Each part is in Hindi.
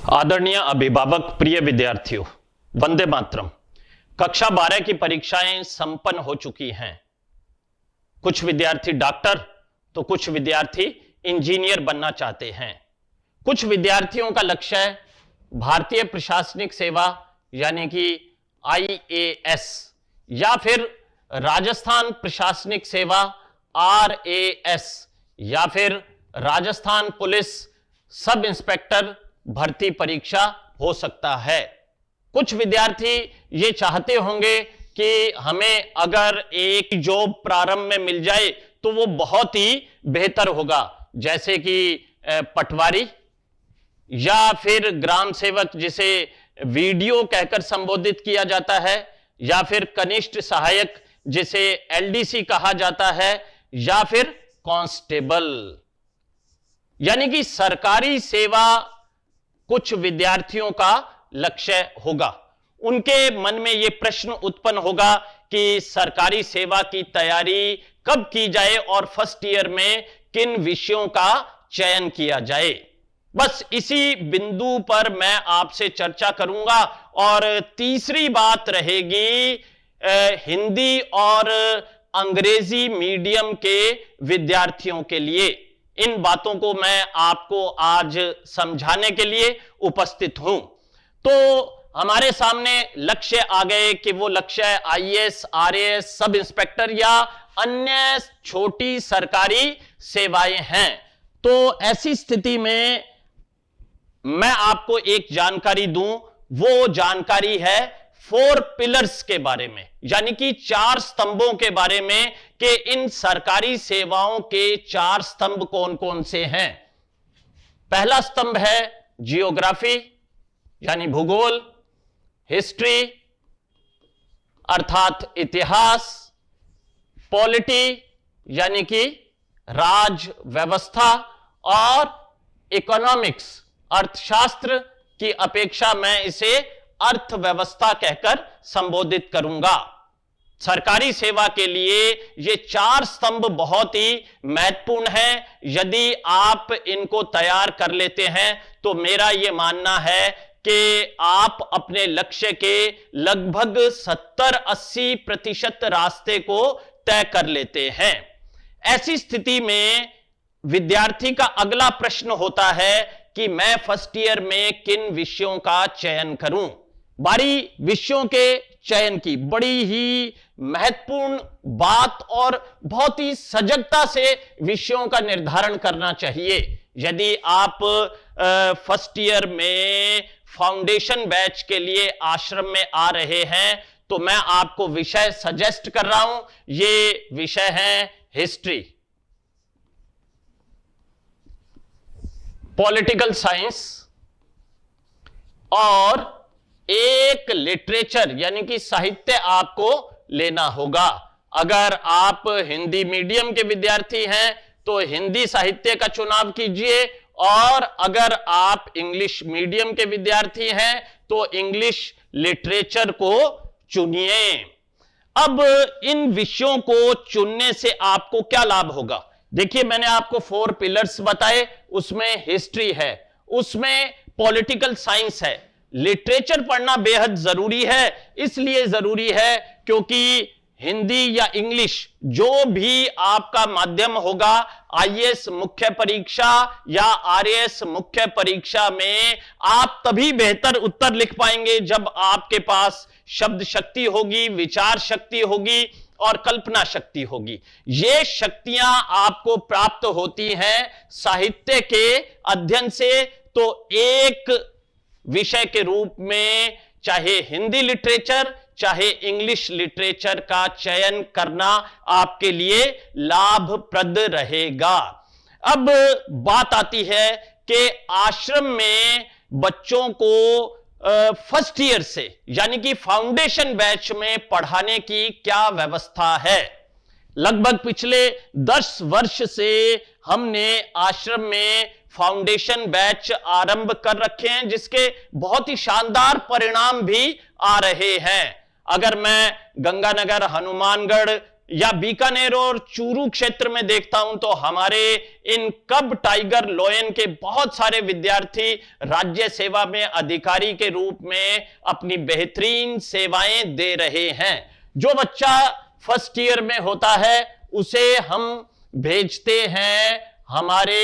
आदरणीय अभिभावक, प्रिय विद्यार्थियों, वंदे मातरम। कक्षा 12 की परीक्षाएं संपन्न हो चुकी हैं। कुछ विद्यार्थी डॉक्टर तो कुछ विद्यार्थी इंजीनियर बनना चाहते हैं। कुछ विद्यार्थियों का लक्ष्य भारतीय प्रशासनिक सेवा यानी कि IAS या फिर राजस्थान प्रशासनिक सेवा RAS या फिर राजस्थान पुलिस सब इंस्पेक्टर भर्ती परीक्षा हो सकता है। कुछ विद्यार्थी ये चाहते होंगे कि हमें अगर एक जॉब प्रारंभ में मिल जाए तो वो बहुत ही बेहतर होगा, जैसे कि पटवारी या फिर ग्राम सेवक जिसे वीडियो कहकर संबोधित किया जाता है, या फिर कनिष्ठ सहायक जिसे LDC कहा जाता है, या फिर कांस्टेबल। यानी कि सरकारी सेवा कुछ विद्यार्थियों का लक्ष्य होगा। उनके मन में यह प्रश्न उत्पन्न होगा कि सरकारी सेवा की तैयारी कब की जाए और फर्स्ट ईयर में किन विषयों का चयन किया जाए। बस इसी बिंदु पर मैं आपसे चर्चा करूंगा। और तीसरी बात रहेगी हिंदी और अंग्रेजी मीडियम के विद्यार्थियों के लिए। इन बातों को मैं आपको आज समझाने के लिए उपस्थित हूं। तो हमारे सामने लक्ष्य आ गए कि वो लक्ष्य IAS, RAS, सब इंस्पेक्टर या अन्य छोटी सरकारी सेवाएं हैं। तो ऐसी स्थिति में मैं आपको एक जानकारी दूं। वो जानकारी है 4 पिलर्स के बारे में, यानी कि 4 स्तंभों के बारे में कि इन सरकारी सेवाओं के 4 स्तंभ कौन कौन से हैं। पहला स्तंभ है जियोग्राफी यानी भूगोल, हिस्ट्री अर्थात इतिहास, पॉलिटी यानी कि राज व्यवस्था, और इकोनॉमिक्स अर्थशास्त्र की अपेक्षा मैं इसे अर्थव्यवस्था कहकर संबोधित करूंगा। सरकारी सेवा के लिए ये 4 स्तंभ बहुत ही महत्वपूर्ण हैं। यदि आप इनको तैयार कर लेते हैं तो मेरा यह मानना है कि आप अपने लक्ष्य के लगभग 70-80% रास्ते को तय कर लेते हैं। ऐसी स्थिति में विद्यार्थी का अगला प्रश्न होता है कि मैं फर्स्ट ईयर में किन विषयों का चयन करूं। बारी विषयों के चयन की बड़ी ही महत्वपूर्ण बात और बहुत ही सजगता से विषयों का निर्धारण करना चाहिए। यदि आप फर्स्ट ईयर में फाउंडेशन बैच के लिए आश्रम में आ रहे हैं तो मैं आपको विषय सजेस्ट कर रहा हूं। ये विषय है हिस्ट्री, पॉलिटिकल साइंस और एक लिटरेचर यानी कि साहित्य आपको लेना होगा। अगर आप हिंदी मीडियम के विद्यार्थी हैं तो हिंदी साहित्य का चुनाव कीजिए, और अगर आप इंग्लिश मीडियम के विद्यार्थी हैं तो इंग्लिश लिटरेचर को चुनिए। अब इन विषयों को चुनने से आपको क्या लाभ होगा? देखिए, मैंने आपको 4 पिलर्स बताए, उसमें हिस्ट्री है, उसमें पॉलिटिकल साइंस है। लिटरेचर पढ़ना बेहद जरूरी है। इसलिए जरूरी है क्योंकि हिंदी या इंग्लिश जो भी आपका माध्यम होगा, IAS मुख्य परीक्षा या RAS मुख्य परीक्षा में आप तभी बेहतर उत्तर लिख पाएंगे जब आपके पास शब्द शक्ति होगी, विचार शक्ति होगी और कल्पना शक्ति होगी। ये शक्तियां आपको प्राप्त होती हैं साहित्य के अध्ययन से। तो एक विषय के रूप में चाहे हिंदी लिटरेचर चाहे इंग्लिश लिटरेचर का चयन करना आपके लिए लाभप्रद रहेगा। अब बात आती है कि आश्रम में बच्चों को फर्स्ट ईयर से यानी कि फाउंडेशन बैच में पढ़ाने की क्या व्यवस्था है। लगभग पिछले 10 वर्ष से हमने आश्रम में फाउंडेशन बैच आरंभ कर रखे हैं, जिसके बहुत ही शानदार परिणाम भी आ रहे हैं। अगर मैं गंगानगर, हनुमानगढ़ या बीकानेर और चूरू क्षेत्र में देखता हूं तो हमारे इन कब टाइगर लोयन के बहुत सारे विद्यार्थी राज्य सेवा में अधिकारी के रूप में अपनी बेहतरीन सेवाएं दे रहे हैं। जो बच्चा फर्स्ट ईयर में होता है उसे हम भेजते हैं हमारे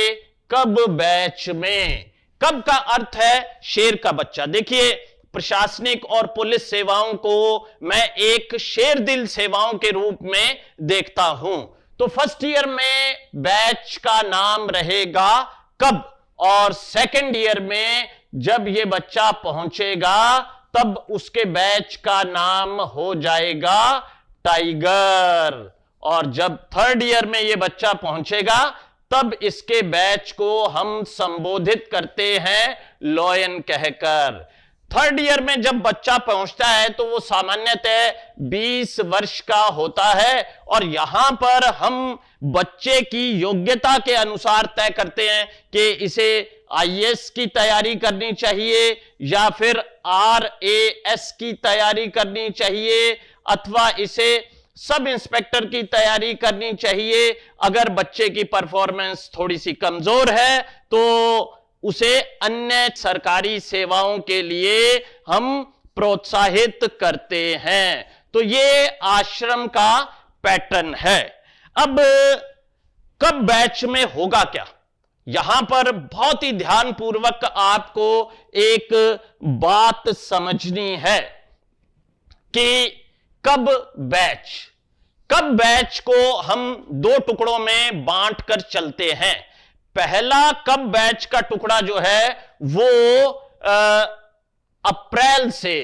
कब बैच में। कब का अर्थ है शेर का बच्चा। देखिए, प्रशासनिक और पुलिस सेवाओं को मैं एक शेर दिल सेवाओं के रूप में देखता हूं। तो फर्स्ट ईयर में बैच का नाम रहेगा कब, और सेकंड ईयर में जब यह बच्चा पहुंचेगा तब उसके बैच का नाम हो जाएगा टाइगर, और जब थर्ड ईयर में यह बच्चा पहुंचेगा तब इसके बैच को हम संबोधित करते हैं लॉयन कहकर। थर्ड ईयर में जब बच्चा पहुंचता है तो वो सामान्यतः 20 वर्ष का होता है, और यहां पर हम बच्चे की योग्यता के अनुसार तय करते हैं कि इसे आईएएस की तैयारी करनी चाहिए या फिर आरएएस की तैयारी करनी चाहिए अथवा इसे सब इंस्पेक्टर की तैयारी करनी चाहिए। अगर बच्चे की परफॉर्मेंस थोड़ी सी कमजोर है तो उसे अन्य सरकारी सेवाओं के लिए हम प्रोत्साहित करते हैं। तो ये आश्रम का पैटर्न है। अब कब बैच में होगा क्या, यहां पर बहुत ही ध्यानपूर्वक आपको एक बात समझनी है कि कब बैच को हम दो टुकड़ों में बांट कर चलते हैं। पहला कब बैच का टुकड़ा जो है वो अप्रैल से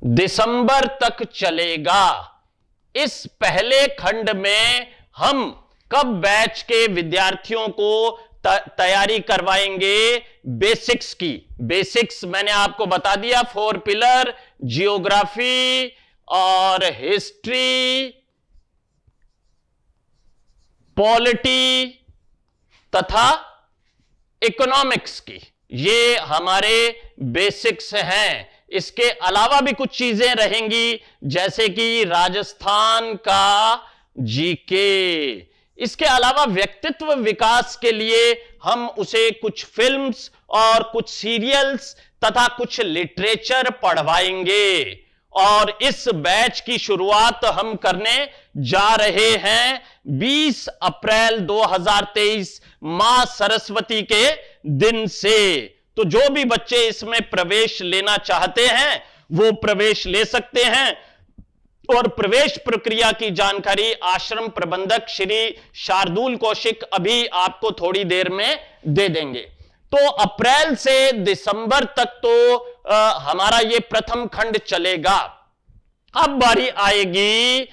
दिसंबर तक चलेगा। इस पहले खंड में हम कब बैच के विद्यार्थियों को तैयारी करवाएंगे बेसिक्स की। बेसिक्स मैंने आपको बता दिया, 4 पिलर, जियोग्राफी और हिस्ट्री, पॉलिटी तथा इकोनॉमिक्स की, ये हमारे बेसिक्स हैं। इसके अलावा भी कुछ चीजें रहेंगी जैसे कि राजस्थान का जीके। इसके अलावा व्यक्तित्व विकास के लिए हम उसे कुछ फिल्म्स और कुछ सीरियल्स तथा कुछ लिटरेचर पढ़वाएंगे। और इस बैच की शुरुआत हम करने जा रहे हैं 20 अप्रैल 2023 मां सरस्वती के दिन से। तो जो भी बच्चे इसमें प्रवेश लेना चाहते हैं वो प्रवेश ले सकते हैं, और प्रवेश प्रक्रिया की जानकारी आश्रम प्रबंधक श्री शार्दुल कौशिक अभी आपको थोड़ी देर में दे देंगे। तो अप्रैल से दिसंबर तक तो हमारा ये प्रथम खंड चलेगा। अब बारी आएगी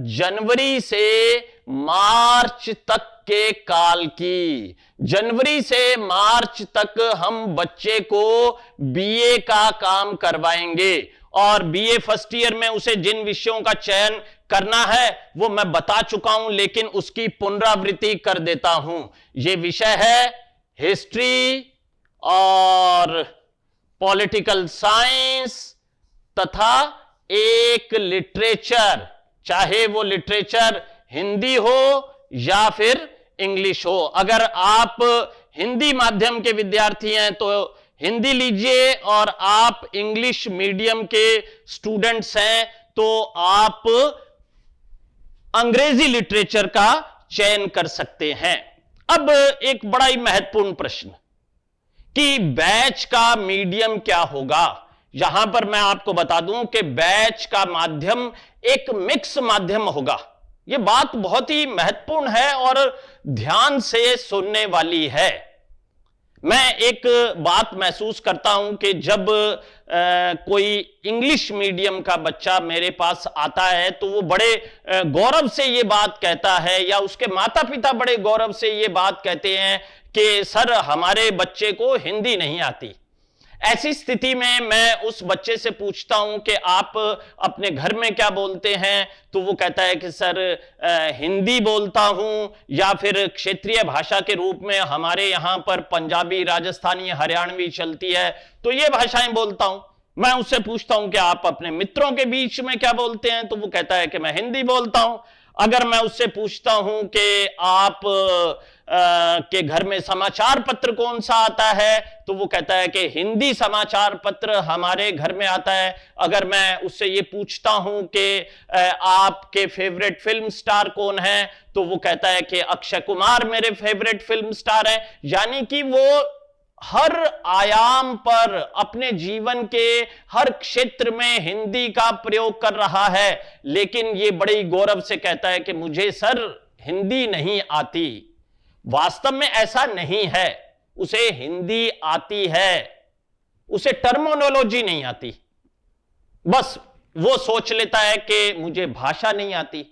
जनवरी से मार्च तक के काल की। जनवरी से मार्च तक हम बच्चे को बीए का काम करवाएंगे, और बीए फर्स्ट ईयर में उसे जिन विषयों का चयन करना है वो मैं बता चुका हूं, लेकिन उसकी पुनरावृत्ति कर देता हूं। यह विषय है हिस्ट्री और पॉलिटिकल साइंस तथा एक लिटरेचर, चाहे वो लिटरेचर हिंदी हो या फिर इंग्लिश हो। अगर आप हिंदी माध्यम के विद्यार्थी हैं तो हिंदी लीजिए, और आप इंग्लिश मीडियम के स्टूडेंट्स हैं तो आप अंग्रेजी लिटरेचर का चयन कर सकते हैं। अब एक बड़ा ही महत्वपूर्ण प्रश्न कि बैच का मीडियम क्या होगा। यहां पर मैं आपको बता दूं कि बैच का माध्यम एक मिक्स माध्यम होगा। यह बात बहुत ही महत्वपूर्ण है और ध्यान से सुनने वाली है। मैं एक बात महसूस करता हूं कि जब कोई इंग्लिश मीडियम का बच्चा मेरे पास आता है तो वो बड़े गौरव से ये बात कहता है, या उसके माता पिता बड़े गौरव से ये बात कहते हैं कि सर हमारे बच्चे को हिंदी नहीं आती। ऐसी स्थिति में मैं उस बच्चे से पूछता हूं कि आप अपने घर में क्या बोलते हैं, तो वो कहता है कि सर हिंदी बोलता हूं, या फिर क्षेत्रीय भाषा के रूप में हमारे यहां पर पंजाबी, राजस्थानी, हरियाणवी चलती है तो ये भाषाएं बोलता हूं। मैं उससे पूछता हूं कि आप अपने मित्रों के बीच में क्या बोलते हैं, तो वो कहता है कि मैं हिंदी बोलता हूं। अगर मैं उससे पूछता हूं कि आप के घर में समाचार पत्र कौन सा आता है, तो वो कहता है कि हिंदी समाचार पत्र हमारे घर में आता है। अगर मैं उससे ये पूछता हूं कि आपके फेवरेट फिल्म स्टार कौन है, तो वो कहता है कि अक्षय कुमार मेरे फेवरेट फिल्म स्टार है। यानी कि वो हर आयाम पर अपने जीवन के हर क्षेत्र में हिंदी का प्रयोग कर रहा है, लेकिन ये बड़ी गौरव से कहता है कि मुझे सर हिंदी नहीं आती। वास्तव में ऐसा नहीं है, उसे हिंदी आती है, उसे टर्मिनोलॉजी नहीं आती। बस वो सोच लेता है कि मुझे भाषा नहीं आती।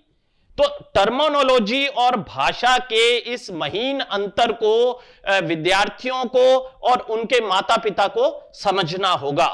तो टर्मिनोलॉजी और भाषा के इस महीन अंतर को विद्यार्थियों को और उनके माता पिता को समझना होगा।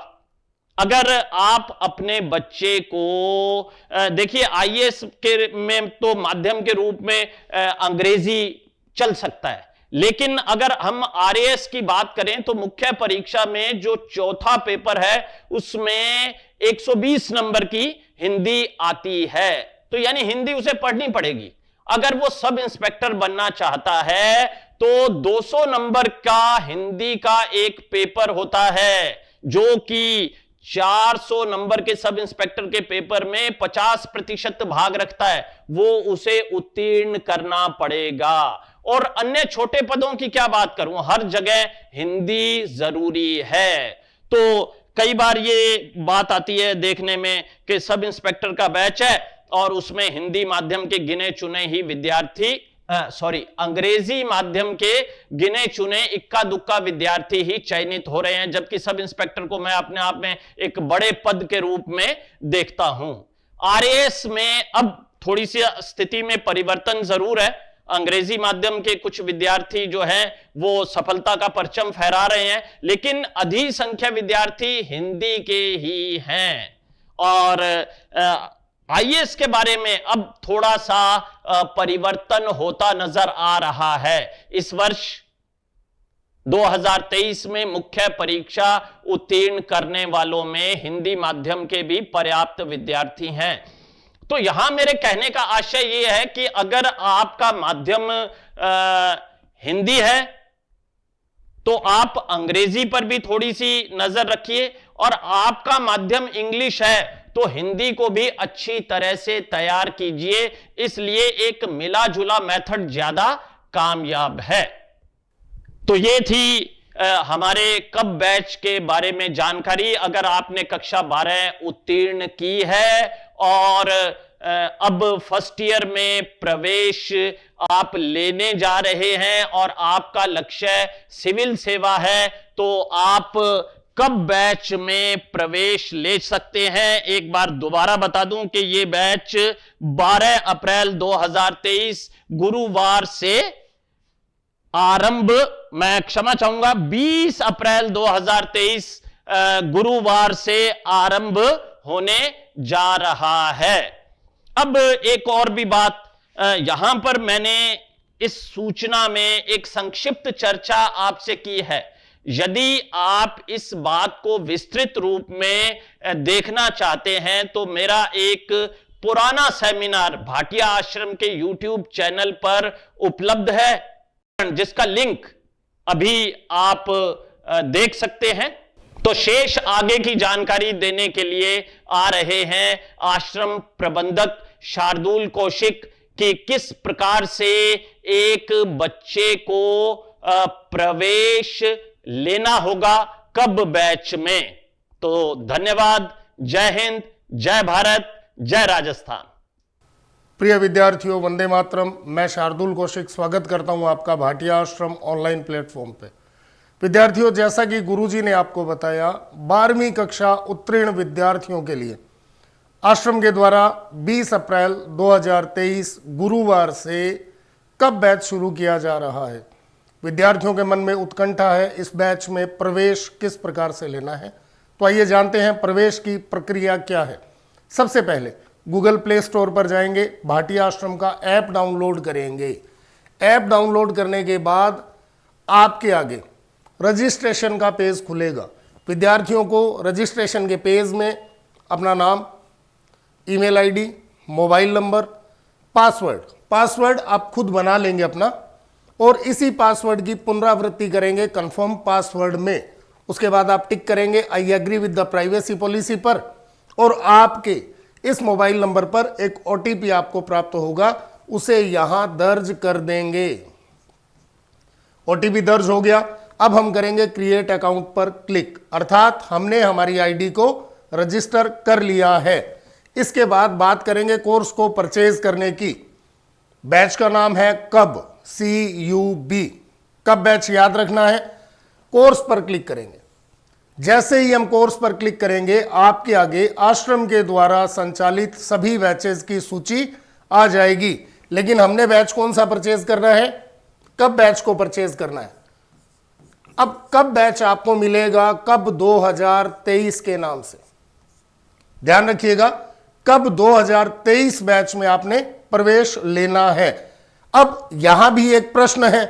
अगर आप अपने बच्चे को देखिए, आईएएस के में तो माध्यम के रूप में अंग्रेजी चल सकता है, लेकिन अगर हम आरएएस की बात करें तो मुख्य परीक्षा में जो चौथा पेपर है उसमें 120 नंबर की हिंदी आती है। तो यानी हिंदी उसे पढ़नी पड़ेगी। अगर वो सब इंस्पेक्टर बनना चाहता है तो 200 नंबर का हिंदी का एक पेपर होता है, जो कि 400 नंबर के सब इंस्पेक्टर के पेपर में 50% भाग रखता है, वो उसे उत्तीर्ण करना पड़ेगा। और अन्य छोटे पदों की क्या बात करूं, हर जगह हिंदी जरूरी है। तो कई बार ये बात आती है देखने में कि सब इंस्पेक्टर का बैच है और उसमें हिंदी माध्यम के गिने चुने ही विद्यार्थी अंग्रेजी माध्यम के गिने चुने इक्का दुक्का विद्यार्थी ही चयनित हो रहे हैं, जबकि सब इंस्पेक्टर को मैं अपने आप में एक बड़े पद के रूप में देखता हूं। आरएएस में अब थोड़ी सी स्थिति में परिवर्तन जरूर है। अंग्रेजी माध्यम के कुछ विद्यार्थी जो हैं वो सफलता का परचम फहरा रहे हैं, लेकिन अधिसंख्या विद्यार्थी हिंदी के ही हैं। और आईएएस के बारे में अब थोड़ा सा परिवर्तन होता नजर आ रहा है। इस वर्ष 2023 में मुख्य परीक्षा उत्तीर्ण करने वालों में हिंदी माध्यम के भी पर्याप्त विद्यार्थी हैं। तो यहां मेरे कहने का आशय यह है कि अगर आपका माध्यम हिंदी है तो आप अंग्रेजी पर भी थोड़ी सी नजर रखिए, और आपका माध्यम इंग्लिश है तो हिंदी को भी अच्छी तरह से तैयार कीजिए। इसलिए एक मिला जुला मेथड ज्यादा कामयाब है। तो ये थी हमारे कब बैच के बारे में जानकारी। अगर आपने कक्षा 12 उत्तीर्ण की है और अब फर्स्ट ईयर में प्रवेश आप लेने जा रहे हैं और आपका लक्ष्य सिविल सेवा है, तो आप कब बैच में प्रवेश ले सकते हैं। एक बार दोबारा बता दूं कि यह बैच 12 अप्रैल 2023 गुरुवार से आरंभ, मैं क्षमा चाहूंगा 20 अप्रैल 2023 गुरुवार से आरंभ होने जा रहा है। अब एक और भी बात, यहां पर मैंने इस सूचना में एक संक्षिप्त चर्चा आपसे की है। यदि आप इस बात को विस्तृत रूप में देखना चाहते हैं तो मेरा एक पुराना सेमिनार भाटिया आश्रम के YouTube चैनल पर उपलब्ध है, जिसका लिंक अभी आप देख सकते हैं। तो शेष आगे की जानकारी देने के लिए आ रहे हैं आश्रम प्रबंधक शार्दुल कौशिक कि किस प्रकार से एक बच्चे को प्रवेश लेना होगा कब बैच में। तो धन्यवाद। जय हिंद, जय भारत, जय राजस्थान। प्रिय विद्यार्थियों, वंदे मातरम। मैं शार्दुल कौशिक स्वागत करता हूं आपका भाटिया आश्रम ऑनलाइन प्लेटफॉर्म पे। विद्यार्थियों, जैसा कि गुरुजी ने आपको बताया, 12वीं कक्षा उत्तीर्ण विद्यार्थियों के लिए आश्रम के द्वारा 20 अप्रैल 2023 गुरुवार से कब बैच शुरू किया जा रहा है। विद्यार्थियों के मन में उत्कंठा है इस बैच में प्रवेश किस प्रकार से लेना है। तो आइए जानते हैं प्रवेश की प्रक्रिया क्या है। सबसे पहले गूगल प्ले स्टोर पर जाएंगे, भाटिया आश्रम का ऐप डाउनलोड करेंगे। ऐप डाउनलोड करने के बाद आपके आगे रजिस्ट्रेशन का पेज खुलेगा। विद्यार्थियों को रजिस्ट्रेशन के पेज में अपना नाम, email ID, mobile number, password आप खुद बना लेंगे अपना, और इसी पासवर्ड की पुनरावृत्ति करेंगे कंफर्म पासवर्ड में। उसके बाद आप टिक करेंगे I agree with the privacy policy पर, और आपके इस मोबाइल नंबर पर एक OTP आपको प्राप्त होगा, उसे यहां दर्ज कर देंगे। OTP दर्ज हो गया। अब हम करेंगे क्रिएट अकाउंट पर क्लिक, अर्थात हमने हमारी आईडी को रजिस्टर कर लिया है। इसके बाद बात करेंगे कोर्स को परचेज करने की। बैच का नाम है कब, CUB, कब बैच याद रखना है। कोर्स पर क्लिक करेंगे। जैसे ही हम कोर्स पर क्लिक करेंगे आपके आगे आश्रम के द्वारा संचालित सभी बैचेस की सूची आ जाएगी। लेकिन हमने बैच कौन सा परचेज करना है, कब बैच को परचेज करना है। अब कब बैच आपको मिलेगा, कब 2023 के नाम से, ध्यान रखिएगा, कब 2023 बैच में आपने प्रवेश लेना है। अब यहां भी एक प्रश्न है,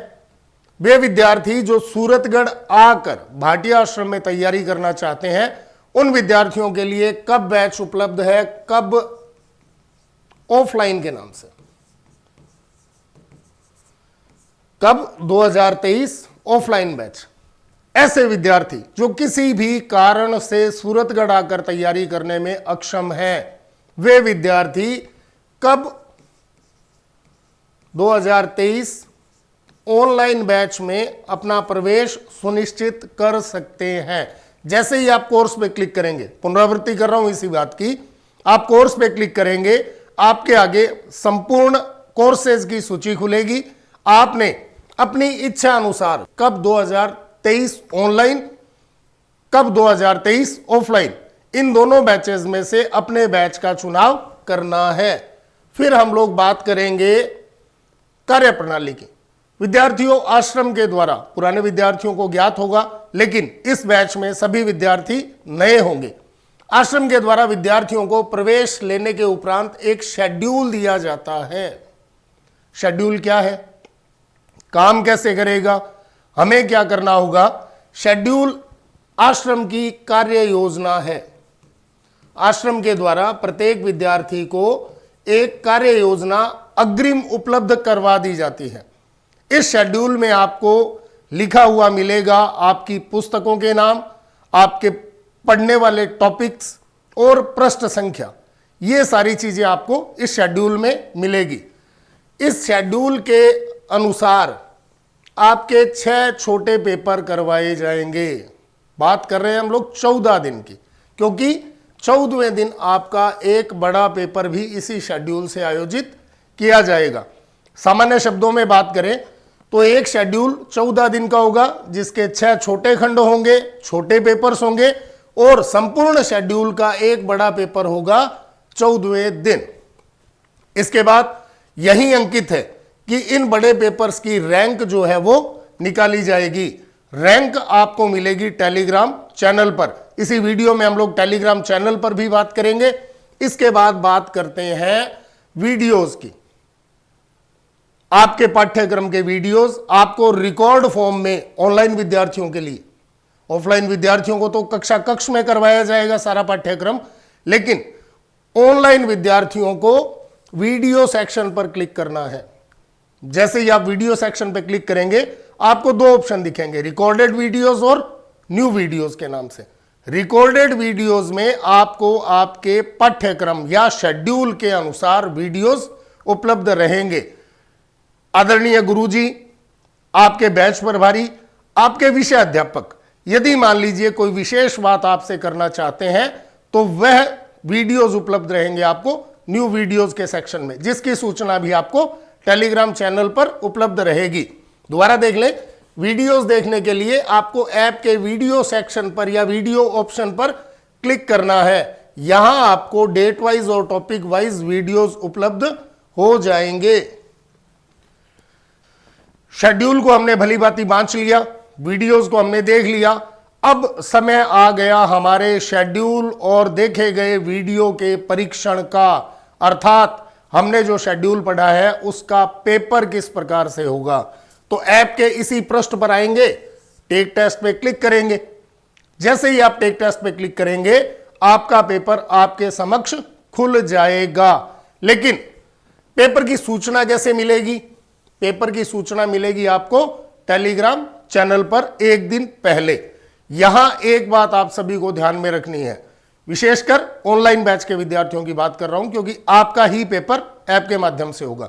वे विद्यार्थी जो सूरतगढ़ आकर भाटिया आश्रम में तैयारी करना चाहते हैं, उन विद्यार्थियों के लिए कब बैच उपलब्ध है, कब ऑफलाइन के नाम से, कब 2023 ऑफलाइन बैच। ऐसे विद्यार्थी जो किसी भी कारण से सूरतगढ़ आकर तैयारी करने में अक्षम हैं, वे विद्यार्थी कब 2023 ऑनलाइन बैच में अपना प्रवेश सुनिश्चित कर सकते हैं। जैसे ही आप कोर्स पे क्लिक करेंगे, पुनरावृत्ति कर रहा हूं इसी बात की, आप कोर्स पे क्लिक करेंगे, आपके आगे संपूर्ण कोर्सेज की सूची खुलेगी। आपने अपनी इच्छा अनुसार कब 2023 ऑनलाइन, कब 2023 ऑफलाइन, इन दोनों बैचेस में से अपने बैच का चुनाव करना है। फिर हम लोग बात करेंगे कार्यप्रणाली की। विद्यार्थियों, आश्रम के द्वारा पुराने विद्यार्थियों को ज्ञात होगा, लेकिन इस बैच में सभी विद्यार्थी नए होंगे। आश्रम के द्वारा विद्यार्थियों को प्रवेश लेने के उपरांत एक शेड्यूल दिया जाता है। शेड्यूल क्या है, काम कैसे करेगा, हमें क्या करना होगा। शेड्यूल आश्रम की कार्य योजना है। आश्रम के द्वारा प्रत्येक विद्यार्थी को एक कार्य योजना अग्रिम उपलब्ध करवा दी जाती है। इस शेड्यूल में आपको लिखा हुआ मिलेगा आपकी पुस्तकों के नाम, आपके पढ़ने वाले टॉपिक्स और पृष्ठ संख्या, ये सारी चीजें आपको इस शेड्यूल में मिलेगी। इस शेड्यूल के अनुसार आपके 6 छोटे पेपर करवाए जाएंगे। बात कर रहे हैं हम लोग 14 दिन की, क्योंकि 14वें दिन आपका एक बड़ा पेपर भी इसी शेड्यूल से आयोजित किया जाएगा। सामान्य शब्दों में बात करें तो एक शेड्यूल 14 दिन का होगा, जिसके 6 छोटे खंड होंगे, छोटे पेपर्स होंगे, और संपूर्ण शेड्यूल का एक बड़ा पेपर होगा 14वें दिन। इसके बाद यही अंकित है कि इन बड़े पेपर्स की रैंक जो है वो निकाली जाएगी। रैंक आपको मिलेगी टेलीग्राम चैनल पर। इसी वीडियो में हम लोग टेलीग्राम चैनल पर भी बात करेंगे। इसके बाद बात करते हैं वीडियोस की। आपके पाठ्यक्रम के वीडियोस आपको रिकॉर्ड फॉर्म में ऑनलाइन विद्यार्थियों के लिए, ऑफलाइन विद्यार्थियों को तो कक्षा कक्ष में करवाया जाएगा सारा पाठ्यक्रम, लेकिन ऑनलाइन विद्यार्थियों को वीडियो सेक्शन पर क्लिक करना है। जैसे ही आप वीडियो सेक्शन पर क्लिक करेंगे आपको 2 ऑप्शन दिखेंगे, रिकॉर्डेड वीडियोस और न्यू वीडियोस के नाम से। रिकॉर्डेड वीडियोस में आपको आपके पाठ्यक्रम या शेड्यूल के अनुसार वीडियोस उपलब्ध रहेंगे। आदरणीय गुरुजी, आपके बैच प्रभारी, आपके विषय अध्यापक यदि मान लीजिए कोई विशेष बात आपसे करना चाहते हैं तो वह वीडियोस उपलब्ध रहेंगे आपको न्यू वीडियोस के सेक्शन में, जिसकी सूचना भी आपको टेलीग्राम चैनल पर उपलब्ध रहेगी। दोबारा देख लें, वीडियोस देखने के लिए आपको ऐप के वीडियो सेक्शन पर या वीडियो ऑप्शन पर क्लिक करना है। यहां आपको डेट वाइज और टॉपिक वाइज वीडियोस उपलब्ध हो जाएंगे। शेड्यूल को हमने भली भांति बांच लिया, वीडियोस को हमने देख लिया। अब समय आ गया हमारे शेड्यूल और देखे गए वीडियो के परीक्षण का, अर्थात हमने जो शेड्यूल पढ़ा है उसका पेपर किस प्रकार से होगा। तो ऐप के इसी पृष्ठ पर आएंगे, टेक टेस्ट पे क्लिक करेंगे। जैसे ही आप टेक टेस्ट पे क्लिक करेंगे आपका पेपर आपके समक्ष खुल जाएगा। लेकिन पेपर की सूचना कैसे मिलेगी? पेपर की सूचना मिलेगी आपको टेलीग्राम चैनल पर एक दिन पहले। यहां एक बात आप सभी को ध्यान में रखनी है, विशेषकर ऑनलाइन बैच के विद्यार्थियों की बात कर रहा हूं, क्योंकि आपका ही पेपर ऐप के माध्यम से होगा।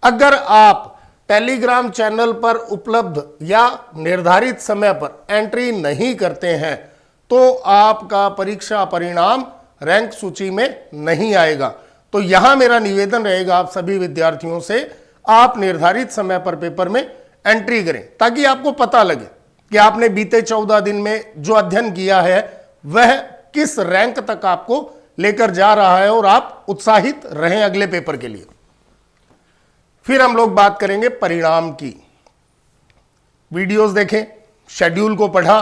अगर आप टेलीग्राम चैनल पर उपलब्ध या निर्धारित समय पर एंट्री नहीं करते हैं तो आपका परीक्षा परिणाम रैंक सूची में नहीं आएगा। तो यहां मेरा निवेदन रहेगा आप सभी विद्यार्थियों से, आप निर्धारित समय पर पेपर में एंट्री करें, ताकि आपको पता लगे कि आपने बीते 14 दिन में जो अध्ययन किया है वह किस रैंक तक आपको लेकर जा रहा है और आप उत्साहित रहें अगले पेपर के लिए। फिर हम लोग बात करेंगे परिणाम की। वीडियोस देखें, शेड्यूल को पढ़ा,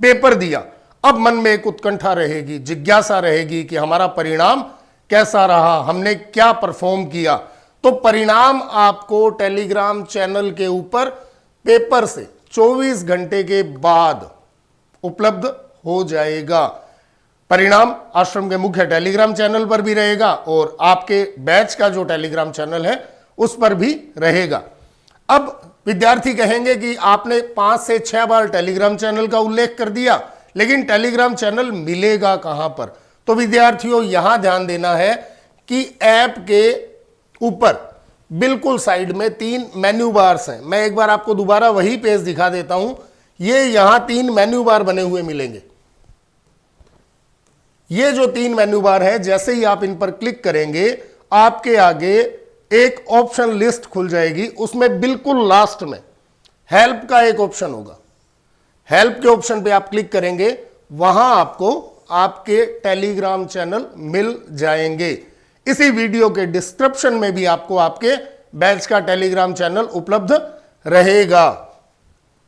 पेपर दिया, अब मन में एक उत्कंठा रहेगी, जिज्ञासा रहेगी कि हमारा परिणाम कैसा रहा, हमने क्या परफॉर्म किया। तो परिणाम आपको टेलीग्राम चैनल के ऊपर पेपर से 24 घंटे के बाद उपलब्ध हो जाएगा। परिणाम आश्रम के मुख्य टेलीग्राम चैनल पर भी रहेगा और आपके बैच का जो टेलीग्राम चैनल है उस पर भी रहेगा। अब विद्यार्थी कहेंगे कि आपने 5 से 6 बार टेलीग्राम चैनल का उल्लेख कर दिया, लेकिन टेलीग्राम चैनल मिलेगा कहां पर? तो विद्यार्थियों यहां ध्यान देना है कि ऐप के ऊपर बिल्कुल साइड में 3 मेन्यू बार्स हैं। मैं एक बार आपको दोबारा वही पेज दिखा देता हूं। ये यहां 3 मेन्यू बार बने हुए मिलेंगे। ये जो 3 मेन्यू बार है, जैसे ही आप इन पर क्लिक करेंगे आपके आगे एक ऑप्शन लिस्ट खुल जाएगी। उसमें बिल्कुल लास्ट में हेल्प का एक ऑप्शन होगा। हेल्प के ऑप्शन पे आप क्लिक करेंगे, वहां आपको आपके टेलीग्राम चैनल मिल जाएंगे। इसी वीडियो के डिस्क्रिप्शन में भी आपको आपके बैच का टेलीग्राम चैनल उपलब्ध रहेगा।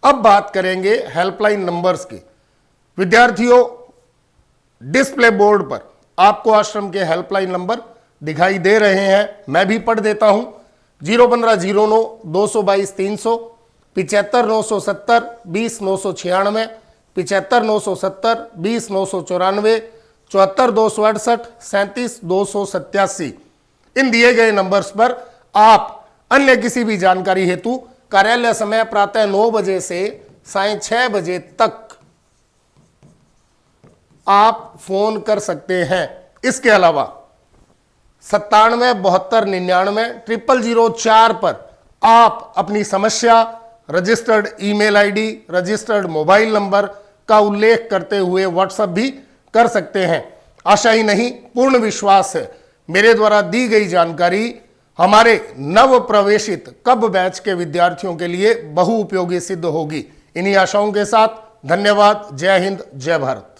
अब बात करेंगे हेल्पलाइन नंबर्स की। विद्यार्थियों, डिस्प्ले बोर्ड पर आपको आश्रम के हेल्पलाइन नंबर दिखाई दे रहे हैं, मैं भी पढ़ देता हूं। 01509 222 300, 75 970 20 996, 75 970 20 994, 74 268 37 287। इन दिए गए नंबर्स पर आप अन्य किसी भी जानकारी हेतु कार्यालय समय प्रातः 9 बजे से सायं 6 बजे तक आप फोन कर सकते हैं। इसके अलावा 97 72 99 0004 पर आप अपनी समस्या registered email ID, registered mobile number का उल्लेख करते हुए व्हाट्सएप भी कर सकते हैं। आशा ही नहीं, पूर्ण विश्वास है मेरे द्वारा दी गई जानकारी हमारे नव प्रवेशित कब बैच के विद्यार्थियों के लिए बहु उपयोगी सिद्ध होगी। इन्हीं आशाओं के साथ धन्यवाद। जय हिंद, जय भारत।